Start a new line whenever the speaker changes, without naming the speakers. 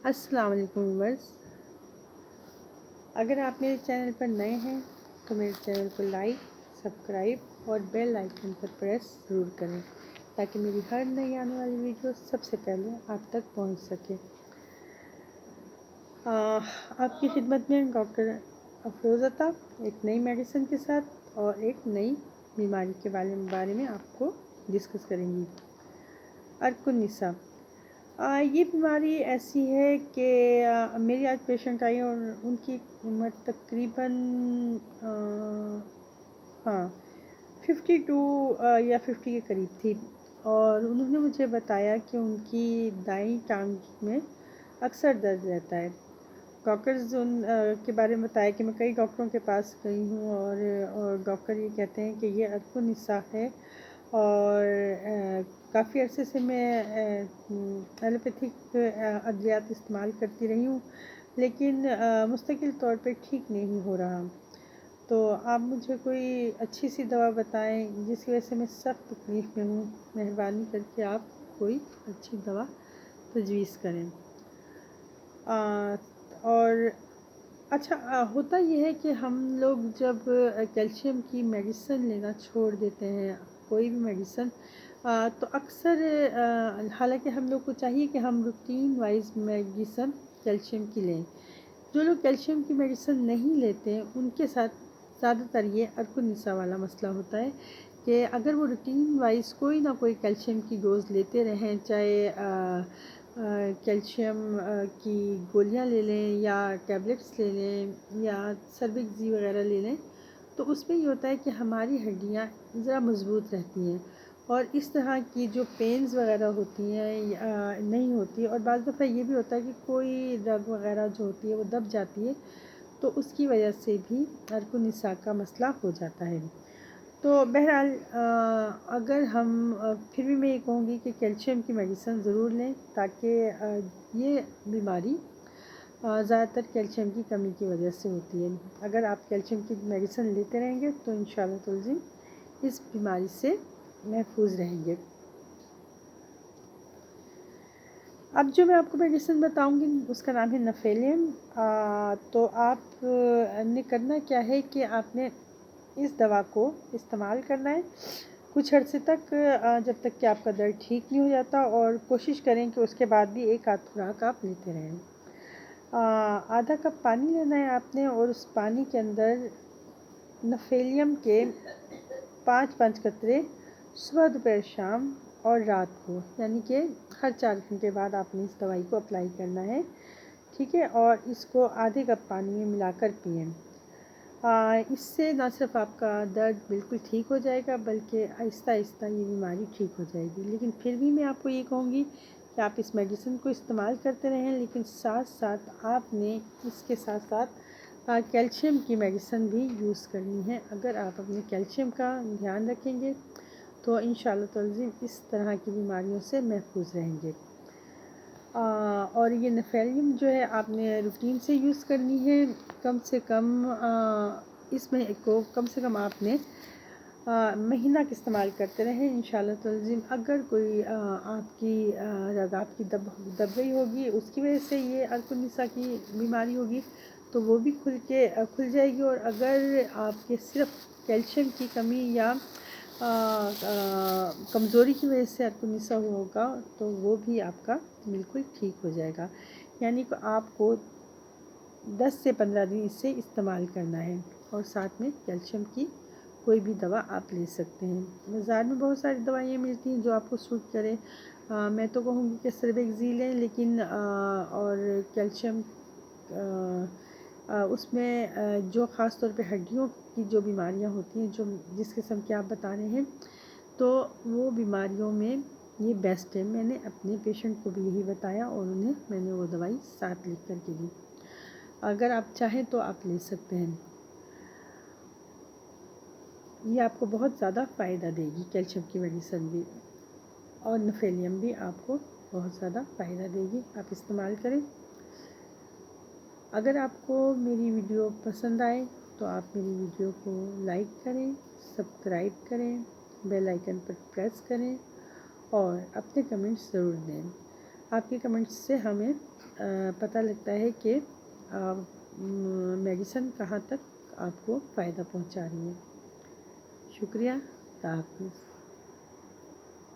السلام علیکم ویورز، اگر آپ میرے چینل پر نئے ہیں تو میرے چینل کو لائک، سبسکرائب اور بیل آئیکن پر پریس ضرور کریں تاکہ میری ہر نئی آنے والی ویڈیو سب سے پہلے آپ تک پہنچ سکے۔ آپ کی خدمت میں ڈاکٹر افروز عطا ایک نئی میڈیسن کے ساتھ اور ایک نئی بیماری کے بارے میں آپ کو ڈسکس کریں گی۔ عرق النساء، یہ بیماری ایسی ہے کہ میری آج پیشنٹ آئی اور ان کی عمر تقریباً 52 یا 50 کے قریب تھی، اور انہوں نے مجھے بتایا کہ ان کی دائیں ٹانگ میں اکثر درد رہتا ہے۔ ڈاکٹرز ان کے بارے میں بتایا کہ میں کئی ڈاکٹروں کے پاس گئی ہوں اور ڈاکٹر یہ کہتے ہیں کہ یہ عرق النساء ہے، اور کافی عرصے سے میں ایلوپیتھک ادویات استعمال کرتی رہی ہوں، لیکن مستقل طور پہ ٹھیک نہیں ہو رہا۔ تو آپ مجھے کوئی اچھی سی دوا بتائیں جس کی وجہ سے میں سخت تکلیف میں ہوں، مہربانی کر کے آپ کوئی اچھی دوا تجویز کریں۔ اور اچھا، ہوتا یہ ہے کہ ہم لوگ جب کیلشیم کی میڈیسن لینا چھوڑ دیتے ہیں، کوئی بھی میڈیسن، تو اکثر حالانکہ ہم لوگ کو چاہیے کہ ہم روٹین وائز میڈیسن کیلشیم کی لیں۔ جو لوگ کیلشیم کی میڈیسن نہیں لیتے ان کے ساتھ زیادہ تر یہ عرق النساء والا مسئلہ ہوتا ہے کہ اگر وہ روٹین وائز کوئی نہ کوئی کیلشیم کی ڈوز لیتے رہیں، چاہے کیلشیم کی گولیاں لے لیں یا ٹیبلٹس لے لیں یا سروکس زی وغیرہ لے لیں، تو اس میں یہ ہوتا ہے کہ ہماری ہڈیاں ذرا مضبوط رہتی ہیں اور اس طرح کی جو پینز وغیرہ ہوتی ہیں نہیں ہوتی، اور بعض دفعہ یہ بھی ہوتا ہے کہ کوئی رگ وغیرہ جو ہوتی ہے وہ دب جاتی ہے، تو اس کی وجہ سے بھی عرق النساء کا مسئلہ ہو جاتا ہے۔ تو بہرحال اگر ہم پھر بھی میں یہ کہوں گی کہ کیلشیم کی میڈیسن ضرور لیں، تاکہ یہ بیماری زیادہ تر کیلشیم کی کمی کی وجہ سے ہوتی ہے۔ اگر آپ کیلشیم کی میڈیسن لیتے رہیں گے تو انشاءاللہ تعالی اس بیماری سے محفوظ رہیں گے۔ اب جو میں آپ کو میڈیسن بتاؤں گی اس کا نام ہے نفیلیم۔ تو آپ نے کرنا کیا ہے کہ آپ نے اس دوا کو استعمال کرنا ہے کچھ عرصے تک، جب تک کہ آپ کا درد ٹھیک نہیں ہو جاتا، اور کوشش کریں کہ اس کے بعد بھی ایک آدھ خوراک آپ لیتے رہیں۔ آدھا کپ پانی لینا ہے آپ نے، اور اس پانی کے اندر نفیلیم کے 5 قطرے صبح، دوپہر، شام اور رات کو، یعنی کہ ہر 4 گھنٹے بعد آپ نے اس دوائی کو اپلائی کرنا ہے، ٹھیک ہے؟ اور اس کو آدھے کپ پانی میں ملا کر پئیں۔ اس سے نہ صرف آپ کا درد بالکل ٹھیک ہو جائے گا بلکہ آہستہ آہستہ یہ بیماری ٹھیک ہو جائے گی۔ لیکن پھر بھی میں آپ کو یہ کہوں گی کہ آپ اس میڈیسن کو استعمال کرتے رہیں، لیکن ساتھ ساتھ آپ نے اس کے ساتھ ساتھ کیلشیم کی میڈیسن بھی یوز کرنی ہے۔ اگر آپ اپنے کیلشیم کا دھیان رکھیں گے تو انشاءاللہ تعالی اس طرح کی بیماریوں سے محفوظ رہیں گے۔ اور یہ نفیلیم جو ہے آپ نے روٹین سے یوز کرنی ہے، کم سے کم اس میں کو کم سے کم آپ نے مہینہ کا استعمال کرتے رہیں انشاءاللہ تعالی۔ اگر کوئی آپ کی رگ آپ کی دب گئی ہوگی، اس کی وجہ سے یہ عرق النساء کی بیماری ہوگی، تو وہ بھی کھل جائے گی، اور اگر آپ کے صرف کیلشیم کی کمی یا کمزوری کی وجہ سے عرق النساء ہوگا تو وہ بھی آپ کا بالکل ٹھیک ہو جائے گا۔ یعنی کہ آپ کو 10 سے 15 دن اسے استعمال کرنا ہے، اور ساتھ میں کیلشیم کی کوئی بھی دوا آپ لے سکتے ہیں۔ بازار میں بہت ساری دوائیاں ملتی ہیں جو آپ کو سوٹ کرے۔ میں تو کہوں گی کہ سروکس زی لیں، لیکن اور کیلشیم اس میں جو خاص طور پہ ہڈیوں کی جو بیماریاں ہوتی ہیں، جس قسم کی آپ بتا رہے ہیں، تو وہ بیماریوں میں یہ بیسٹ ہے۔ میں نے اپنے پیشنٹ کو بھی یہی بتایا اور انہیں میں نے وہ دوائی ساتھ لکھ کر کے دی۔ اگر آپ چاہیں تو آپ لے سکتے ہیں، یہ آپ کو بہت زیادہ فائدہ دے گی، کیلشیم کی میڈیسن بھی اور نفیلیم بھی آپ کو بہت زیادہ فائدہ دے گی، آپ استعمال کریں۔ اگر آپ کو میری ویڈیو پسند آئے تو آپ میری ویڈیو کو لائک کریں، سبسکرائب کریں، بیل آئیکن پر پریس کریں اور اپنے کمنٹس ضرور دیں۔ آپ کے کمنٹس سے ہمیں پتہ لگتا ہے کہ میڈیسن کہاں تک آپ کو فائدہ پہنچا رہی ہے۔ شکریہ، اللہ حافظ۔